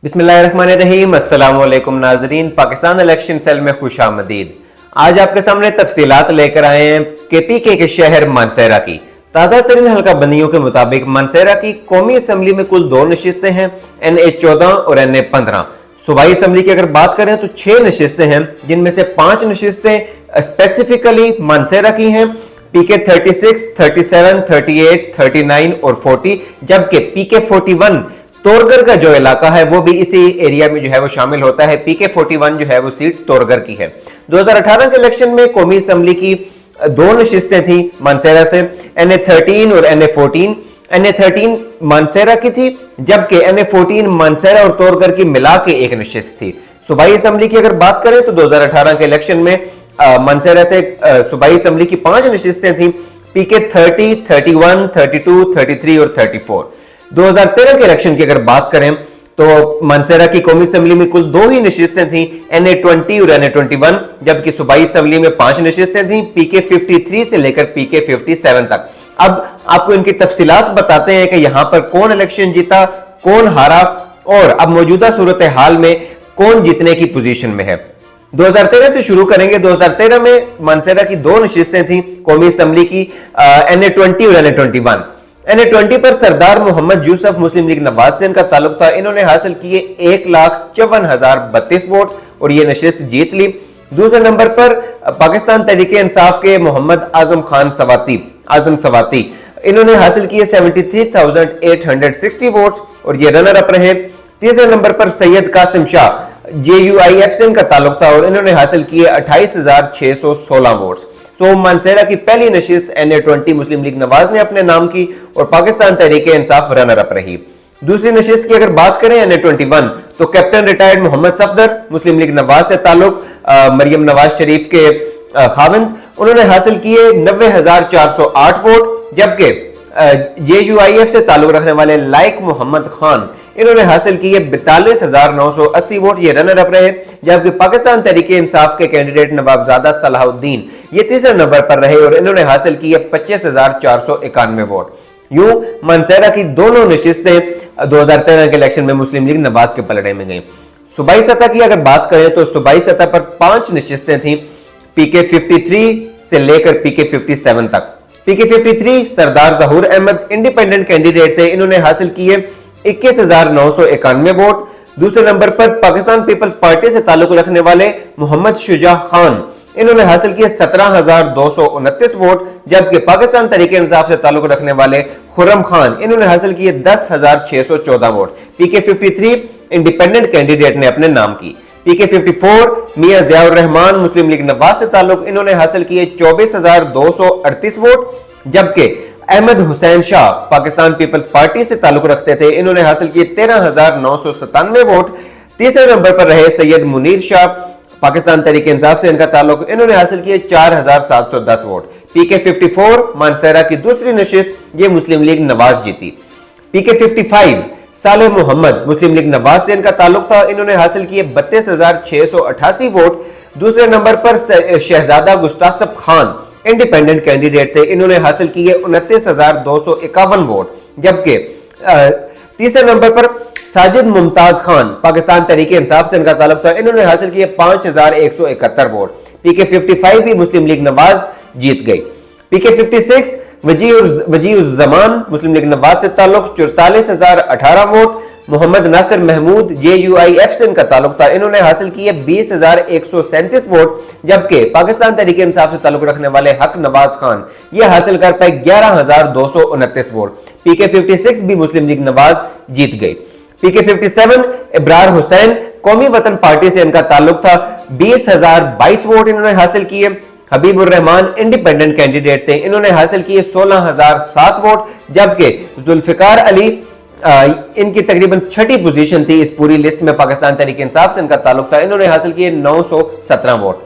بسم اللہ الرحمن الرحیم۔ السلام علیکم ناظرین، پاکستان الیکشن سیل میں خوش آمدید۔ آج آپ کے سامنے تفصیلات لے کر آئے ہیں کہ پی کے شہر مانسہرہ کی تازہ ترین حلقہ بندیوں کے مطابق مانسہرہ کی قومی اسمبلی میں کل 2 نشستیں ہیں، NA14 اور NA15۔ صوبائی اسمبلی کی اگر بات کریں تو 6 نشستیں ہیں، جن میں سے 5 نشستیں اسپیسیفکلی مانسہرہ کی ہیں، PK 36، 37، 38، 39 اور 40، جبکہ PK 41 تورگر کا جو علاقہ ہے وہ بھی اسی ایریا میں جو ہے وہ شامل ہوتا ہے۔ PK 41 جو ہے وہ سیٹ تورگر کی ہے۔ 2018 کے الیکشن میں قومی اسمبلی کی 2 نشستیں تھیں مانسہرہ سے، NA13 اور NA14۔ NA13 مانسہرہ کی تھی، جبکہ NA14 مانسہرہ اور تورگر کی ملا کے ایک نشست تھی۔ صوبائی اسمبلی کی اگر بات کریں تو 2018 کے الیکشن میں مانسہرہ سے صوبائی اسمبلی کی 5 نشستیں تھیں، PK 30، 31، 32، 33 اور 34۔ 2013 کے الیکشن کی اگر بات کریں تو مانسہرہ کی قومی اسمبلی میں کل 2 ہی نشستیں تھیں، NA20 اور NA21، جبکہ صوبائی اسمبلی میں 5 نشستیں تھیں، PK 53 سے لے کر PK 57 تک۔ اب آپ کو ان کی تفصیلات بتاتے ہیں کہ یہاں پر کون الیکشن جیتا، کون ہارا اور اب موجودہ صورتحال میں کون جیتنے کی پوزیشن میں ہے۔ 2013 سے شروع کریں گے۔ 2013 میں مانسہرہ کی 2 نشستیں تھیں قومی اسمبلی کی، NA20 اور NA21۔ NA20 پر سردار محمد یوسف مسلم لیگ نواز سے ان کا تعلق تھا، انہوں نے حاصل کیے 1,54,032 ووٹ اور یہ نشست جیت لی۔ دوسرے نمبر پر پاکستان تحریک انصاف کے محمد اعظم سواتی، انہوں نے حاصل کیے 73,860 ووٹس اور یہ رنر اپ رہے۔ تیسرے نمبر پر سید قاسم شاہ JUIF سے ان کا تعلق تھا اور انہوں نے حاصل کیے 28,616 ووٹس۔ مانسہرہ کی پہلی نشست NA20 مسلم لیگ نواز نے اپنے نام کی اور پاکستان تحریک انصاف رنر اپ رہی۔ دوسری نشست کی اگر بات کریں NA21 تو کیپٹن ریٹائرڈ محمد صفدر مسلم لیگ نواز سے تعلق مریم نواز شریف کے خاوند، انہوں نے حاصل کیے 90,408 ووٹ، جبکہ JUIF سے تعلق رکھنے والے لائق محمد خان، انہوں نے حاصل کیے 42,980 ووٹ، یہ رنر اپ رہے۔ جبکہ پاکستان تحریک انصاف کے کینڈیڈیٹ نوابزادہ صلاح الدین یہ تیسرے نمبر پر رہے اور انہوں نے حاصل کیے 25,491 ووٹ۔ یوں مانسہرہ کی دونوں نشستیں 2013 کے الیکشن میں مسلم لیگ نواز کے پلڑے میں گئیں۔ صوبائی سطح کی اگر بات کریں تو صوبائی سطح پر 5 نشستیں تھیں، PK 53 سے لے کر PK 57 تک۔ PK 53 سردار ظہور احمد انڈیپینڈنٹ کینڈیڈیٹ تھے، انہوں نے حاصل کیے 21,991 ووٹ۔ دوسرے نمبر پر پاکستان پیپلز پارٹی سے تعلق رکھنے والے محمد شجاع خان، انہوں نے حاصل کیے 17,229 ووٹ، جبکہ پاکستان تحریک انصاف سے تعلق رکھنے والے خرم خان، انہوں نے حاصل کیے 10,614 ووٹ۔ PK 53 انڈیپینڈنٹ کینڈیڈیٹ نے اپنے نام کی۔ PK 54 میاں ضیاء الرحمان مسلم لیگ نواز سے تعلق، انہوں نے حاصل کیے 24,238 ووٹ، جبکہ احمد حسین شاہ پاکستان پیپلز پارٹی سے تعلق رکھتے تھے، انہوں نے حاصل کیے 13,997 ووٹ۔ تیسرے نمبر پر رہے سید منیر شاہ، پاکستان تحریک انصاف سے ان کا تعلق، انہوں نے حاصل کیے 4,710 ووٹ۔ PK 54 مانسہرہ کی دوسری نشست، یہ مسلم لیگ نواز جیتی۔ PK 55 صالح محمد مسلم لیگ نواز سے ان کا تعلق تھا، انہوں نے حاصل کیے 32,688 ووٹ۔ دوسرے نمبر پر شہزادہ گشتاسب خان انڈیپینڈنٹ کینڈیڈیٹ تھے، انہوں نے حاصل کیے 29,251 ووٹ، جبکہ تیسرے نمبر پر ساجد ممتاز خان پاکستان تحریک انصاف سے ان کا تعلق تھا، انہوں نے حاصل کیے 5,171 ووٹ۔ PK 55 بھی مسلم لیگ نواز جیت گئی۔ PK 56 وجیہ الزمان مسلم لیگ نواز سے تعلق 44,018 ووٹ۔ محمد ناصر محمود JUIF سے ان کا تعلق تھا، انہوں نے حاصل کیے 20,137 ووٹ، جبکہ پاکستان تحریک انصاف سے تعلق رکھنے والے حق نواز خان یہ حاصل کر پائے 11,229 ووٹ۔ PK 56 بھی مسلم لیگ نواز جیت گئی۔ PK 57 ابرار حسین قومی وطن پارٹی سے ان کا تعلق تھا، 20,022 ووٹ انہوں نے حاصل کیے۔ حبیب الرحمان انڈیپینڈنٹ کینڈیڈیٹ تھے، انہوں نے حاصل کیے 16,007 ووٹ، جبکہ ذوالفقار علی ان کی تقریباً 6ٹھی پوزیشن تھی اس پوری لسٹ میں، پاکستان تحریک انصاف سے ان کا تعلق تھا، انہوں نے حاصل کیے 917 ووٹ۔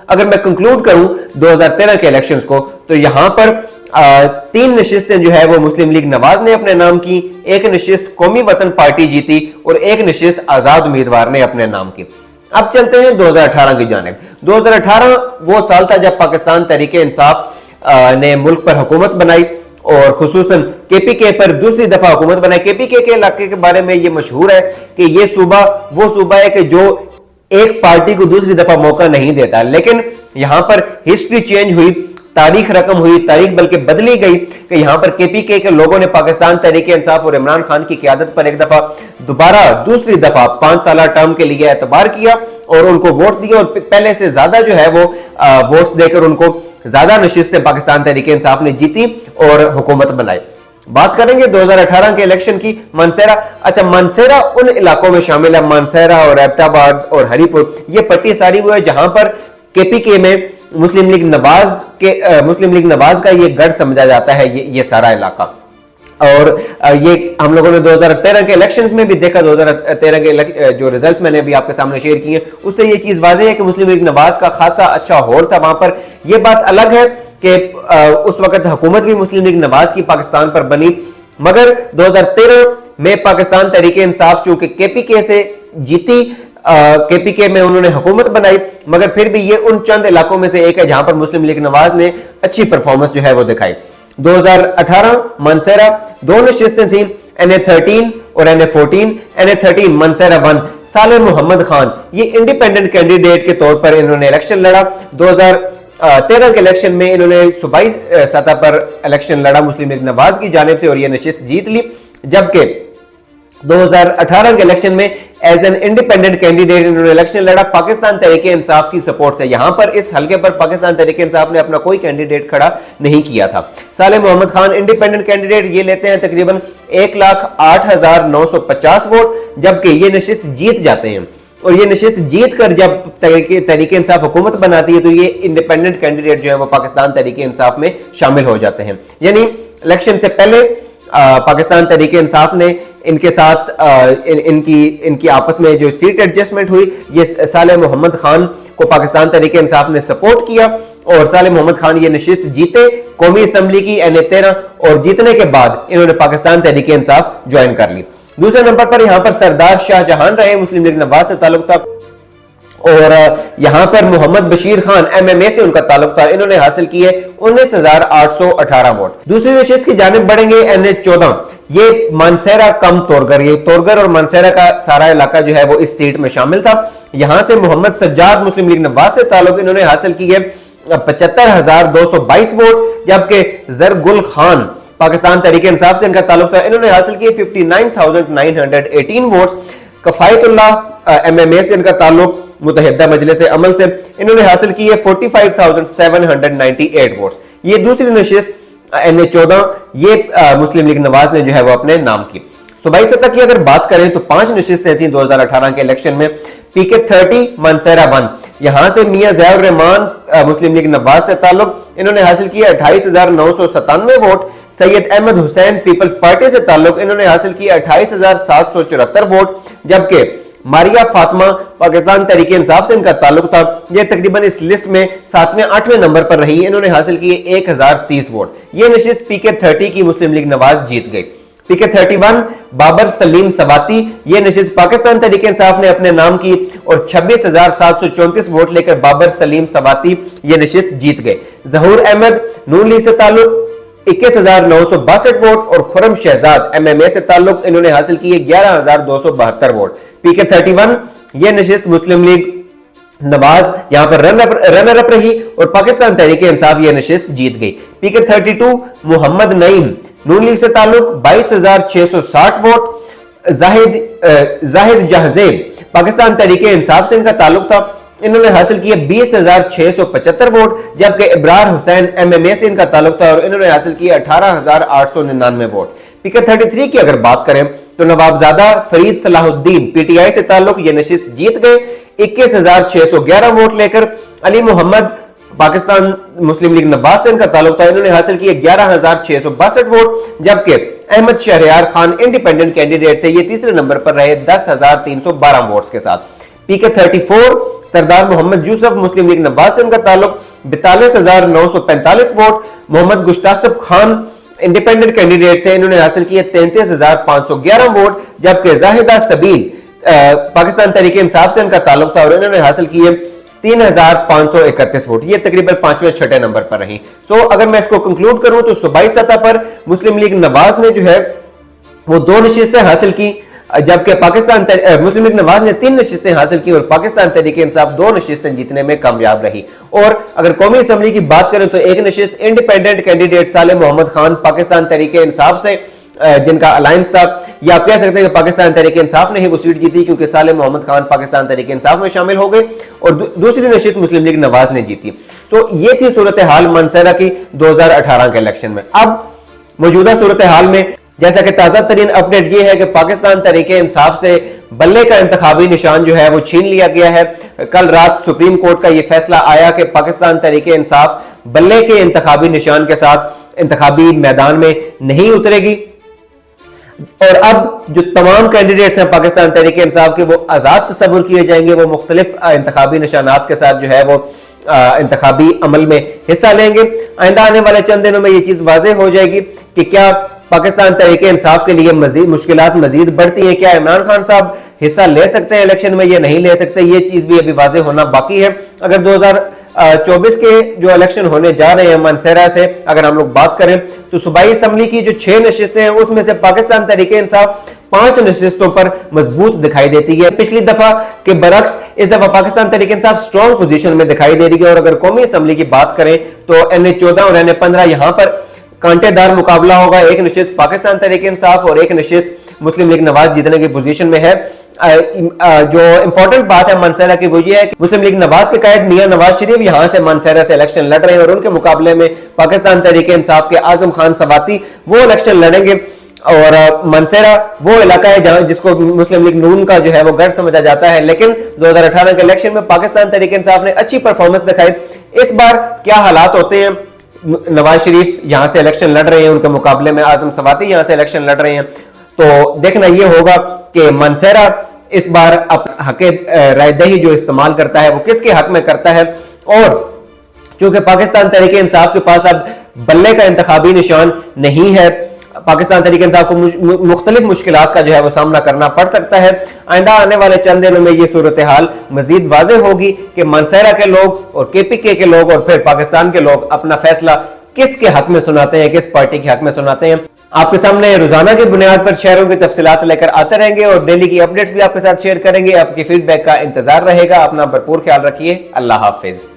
اگر میں کنکلوڈ کروں 2013 کے الیکشنز کو تو یہاں پر 3 نشستیں جو ہے وہ مسلم لیگ نواز نے اپنے نام کی، 1 نشست قومی وطن پارٹی جیتی اور 1 نشست آزاد امیدوار نے اپنے نام کی۔ اب چلتے ہیں 2018 کی جانب۔ 2018 وہ سال تھا جب پاکستان تحریک انصاف نے ملک پر حکومت بنائی और खुसूसन KPK पर दूसरी दफा हुकूमत बनाई। KPK के इलाके के बारे में ये मशहूर है कि ये सूबा वो सूबा है कि जो एक पार्टी को दूसरी दफा मौका नहीं देता, लेकिन यहां पर हिस्ट्री चेंज हुई, तारीख रकम हुई, तारीख बल्कि बदली गई कि यहां पर KPK के लोगों ने पाकिस्तान तहरीक इंसाफ और इमरान खान की क़यादत पर एक दफा दोबारा दूसरी दफा 5 साल टर्म के लिए एतबार किया और उनको वोट दिया और पहले से ज्यादा जो है वो वोट्स देकर उनको ज्यादा नशिस्तें पाकिस्तान तहरीक इंसाफ ने जीती और हुकूमत बनाई। बात करेंगे 2018 के इलेक्शन की। मानसेरा, अच्छा मानसेरा उन इलाकों में शामिल है, मानसेरा और एबटाबाद और हरीपुर, ये पट्टी सारी वो है जहां पर KPK में मुस्लिम लीग नवाज का ये गढ़ समझा जाता है ये सारा इलाका। और ये हम लोगों ने 2013 के इलेक्शंस में भी देखा। 2013 के जो रिजल्ट्स मैंने अभी आपके सामने शेयर किए उससे ये चीज वाज़ेह है कि मुस्लिम लीग नवाज का खासा अच्छा होड़ था वहां पर। यह बात अलग है कि उस वक्त हुकूमत भी मुस्लिम लीग नवाज की पाकिस्तान पर बनी, मगर 2013 में पाकिस्तान तहरीक इंसाफ चूंकि KPK से जीती, KPK में उन्होंने हुकूमत बनाई, मगर फिर भी ये उन चंद इलाकों में से एक है जहां पर मुस्लिम लीग नवाज ने अच्छी परफॉर्मेंस जो है वो दिखाई। 2018 मानसेरा 2 नशिस्तें थी, NA13 और NA14। NA13 मानसेरा 1, साले मोहम्मद खान ये इंडिपेंडेंट कैंडिडेट के तौर पर इन्होंने इलेक्शन लड़ा। 2013 के इलेक्शन में इन्होंने सूबाई सतह पर इलेक्शन लड़ा मुस्लिम लीग नवाज की जानिब से और ये नशिस्त जीत ली, जबकि 2018 के इलेक्शन में एज एन इंडिपेंडेंट कैंडिडेट इन्होंने इलेक्शन लड़ा पाकिस्तान तहरीक इंसाफ की सपोर्ट से। यहां पर इस हलके पर पाकिस्तान तहरीक इंसाफ ने अपना कोई कैंडिडेट खड़ा नहीं किया था। साले मोहम्मद खान इंडिपेंडेंट कैंडिडेट, ये लेते हैं तकरीबन 1,08,950 वोट, जबकि ये नशिस्त जीत जाते हैं। और ये नशिस्त जीत कर जब तहरीक इंसाफ हुकूमत बनाती है तो ये इंडिपेंडेंट कैंडिडेट जो है वो पाकिस्तान तहरीक इंसाफ में शामिल हो जाते हैं। यानी इलेक्शन से पहले पाकिस्तान तहरीक इंसाफ ने इनके साथ इनकी आपस में जो सीट एडजस्टमेंट हुई, ये साले मोहम्मद खान को पाकिस्तान तहरीक इंसाफ ने सपोर्ट किया और साले मोहम्मद खान ये नशिस्त जीते कौमी असम्बली की NA13 और जीतने के बाद इन्होंने पाकिस्तान तहरीक इंसाफ ज्वाइन कर ली। दूसरे नंबर पर यहां पर सरदार शाहजहां रहे, मुस्लिम लीग नवाज से ताल्लुक था, और यहां पर मोहम्मद बशीर खान MMA से उनका ताल्लुक था, इन्होंने हासिल किए 19,818 वोट। दूसरी नशिस्त की जानिब बढ़ेंगे NA14, ये मानसेरा कम तोरगर, ये तोरगर और मानसेरा का सारा इलाका जो है वो इस सीट में शामिल था। यहां से मोहम्मद सज्जाद मुस्लिम लीग नवाज से ताल्लुक, इन्होंने हासिल किए 75,222 वोट, जबकि जरगुल खान पाकिस्तान तहरीक इंसाफ से इनका ताल्लुक था, इन्होंने हासिल किए 59,918 वोट्स। कफायतुल्लाह MMA से इनका ताल्लुक, मुत्तहिदा मजलिस अमल से, इन्होंने हासिल किए 45,798 वोट्स। ये दूसरी नशिस्त NA14 ये मुस्लिम लीग नवाज ने जो है वो अपने नाम की। सूबाई सतह की अगर बात करें तो 5 नशिस्तें थी 2018 के इलेक्शन में। PK30 मानसेरा 1, यहां से मियां ज़ियाउर रहमान मुस्लिम लीग नवाज से ताल्लुक, इन्होंने हासिल किया 28,997 वोट। सैयद अहमद हुसैन पीपल्स पार्टी से ताल्लुक, इन्होंने हासिल किया 28,774 वोट, जबकि मारिया फातिमा पाकिस्तान तहरीक इंसाफ से इनका ताल्लुक था, ये तकरीबन इस लिस्ट में 7वें 8वें नंबर पर रही, इन्होंने हासिल किए 1,030 वोट। ये नशिस्त PK30 की मुस्लिम लीग नवाज जीत गई। PK31 बाबर सलीम सवाती, ये नशिस्त पाकिस्तान तहरीक इंसाफ ने अपने नाम की और 26,734 वोट लेकर बाबर सलीम सवाती ये नशिस्त जीत गए। जहूर अहमद नून लीग से ताल्लुक 21,962 वोट और खुरम शहजाद MMA से ताल्लुक, इन्होंने हासिल किए 11,272 वोट। PK31 ये नशिस्त मुस्लिम लीग नवाज यहां पर रनर अप रही और पाकिस्तान तहरीक इंसाफ ये नशिस्त जीत गई। PK32 मोहम्मद नईम नून लीग से ताल्लुक 22,660 वोट। जाहिद जहजेब पाकिस्तान तहरीक इंसाफ से इनका ताल्लुक था, इन्होंने हासिल किए 20,675 वोट, जबकि इब्रार हुसैन MMA से इनका ताल्लुक था और इन्होंने हासिल किए 18,899 वोट। PK33 की अगर बात करें तो नवाबजादा फरीद सलाहुद्दीन PTI से ताल्लुक ये नशिस्त जीत गए 21,611 वोट लेकर। अली मोहम्मद पाकिस्तान मुस्लिम लीग नवाज से इनका ताल्लुक था, इन्होंने हासिल किए 11,662 वोट, जबकि अहमद शहरयार खान इंडिपेंडेंट कैंडिडेट थे, ये तीसरे नंबर पर रहे 10,312 वोट्स के साथ। PK34 सरदार मोहम्मद यूसुफ मुस्लिम लीग नवाज से इनका ताल्लुक 42,945 vote. Mohammad Gushtasib Khan independent candidate थे, इन्होंने हासिल किए 33,511 वोट, जबकि जाहिदा सबील पाकिस्तान तहरीक इंसाफ से इनका ताल्लुक था और इन्होंने हासिल किए 3,531 वोट, ये तकरीबन 5वें-6ठे नंबर पर रही। अगर मैं इसको कंक्लूड करूं तो सूबाई सतह पर मुस्लिम लीग नवाज ने जो है वो 2 नशिस्तें हासिल की, जबकि मुस्लिम लीग नवाज ने 3 नशिस्तें हासिल की और पाकिस्तान तहरीक इंसाफ 2 नशिस्तें जीतने में कामयाब रही। और अगर कौमी असम्बली की बात करें तो एक नशिस्त इंडिपेंडेंट कैंडिडेट साले मोहम्मद खान पाकिस्तान तहरीक इंसाफ से जिनका अलायंस था, या आप कह सकते हैं कि पाकिस्तान तहरीक इंसाफ ने ही वो सीट जीती, क्योंकि साले मोहम्मद खान पाकिस्तान तहरीक इंसाफ में शामिल हो गए और दूसरी नशिस्त मुस्लिम लीग नवाज ने जीती। ये थी सूरत हाल मानसेरा की 2018 के इलेक्शन में। अब मौजूदा सूरत हाल में जैसा कि ताजा तरीन अपडेट ये है कि पाकिस्तान तहरीक इंसाफ से बल्ले का इंतखाबी निशान जो है वो छीन लिया गया है। कल रात सुप्रीम कोर्ट का ये फैसला आया कि पाकिस्तान तहरीक इंसाफ बल्ले के इंतखाबी निशान के साथ इंतखाबी मैदान में नहीं उतरेगी और अब जो तमाम कैंडिडेट्स हैं पाकिस्तान तहरीक इंसाफ के वो आजाद तस्वुर किए जाएंगे, वो मुख्तलिफ इंतखाबी निशानात के साथ जो है वो इंतखाबी अमल में हिस्सा लेंगे। आइंदा आने वाले चंद दिनों में ये चीज वाज़ेह हो जाएगी कि क्या पाकिस्तान तहरीक इंसाफ के लिए मजीद मुश्किलात मजीद बढ़ती हैं, क्या इमरान खान साहब हिस्सा ले सकते हैं इलेक्शन में या नहीं ले सकते, ये चीज भी अभी वाज़ेह होना बाकी है। अगर 2024 के जो इलेक्शन होने जा रहे हैं मानसेरा से अगर हम लोग बात करें तो सूबाई असम्बली की जो 6 नशिस्तें हैं उसमें से पाकिस्तान तहरीक इंसाफ 5 नशिस्तों पर मजबूत दिखाई देती है। पिछली दफा के बरक्स इस दफा पाकिस्तान तहरीक इंसाफ स्ट्रॉन्ग पोजीशन में दिखाई दे रही है। और अगर कौमी असम्बली की बात करें तो NH-14 और NH-15 यहां पर कांटेदार मुकाबला होगा। एक नशिस्त पाकिस्तान तहरीक इंसाफ और एक नशिस्त मुस्लिम लीग नवाज जीतने की पोजीशन में है। जो इंपॉर्टेंट बात है मानसेरा की वो ये है कि मुस्लिम लीग नवाज के कायद मियां नवाज शरीफ यहां से मानसेरा से इलेक्शन लड़ रहे हैं और उनके मुकाबले में पाकिस्तान तहरीक इंसाफ के आजम खान सवाती वो इलेक्शन लड़ेंगे। और मानसेरा वो इलाका है जहां जिसको मुस्लिम लीग नून का जो है वो गढ़ समझा जाता है, लेकिन 2018 के इलेक्शन में पाकिस्तान तहरीक इंसाफ ने अच्छी परफॉर्मेंस दिखाई। इस बार क्या हालात होते हैं, नवाज शरीफ यहां से इलेक्शन लड़ रहे हैं, उनके मुकाबले में आजम सवाती यहां से इलेक्शन लड़ रहे हैं, तो देखना यह होगा कि मानसेरा इस बार हक रायदही जो इस्तेमाल करता है वो किसके हक में करता है। और चूंकि पाकिस्तान तहरीक इंसाफ के पास अब बल्ले का इंतखाबी निशान नहीं है, पाकिस्तान तहरीक इंसाफ को मुख्तलिफ मुश्किलात का जो है वो सामना करना पड़ सकता है। आइंदा आने वाले चंद दिनों में ये सूरत हाल मजीद वाज़ेह होगी कि मानसेरा के लोग और KPK के लोग और फिर पाकिस्तान के लोग अपना फैसला किसके हक में सुनाते हैं, किस पार्टी के हक में सुनाते हैं। आपके सामने रोजाना की बुनियाद पर शहरों की तफसीलात लेकर आते रहेंगे और डेली की अपडेट्स भी आपके साथ शेयर करेंगे। आपके फीडबैक का इंतजार रहेगा। अपना भरपूर ख्याल रखिए। अल्लाह हाफिज।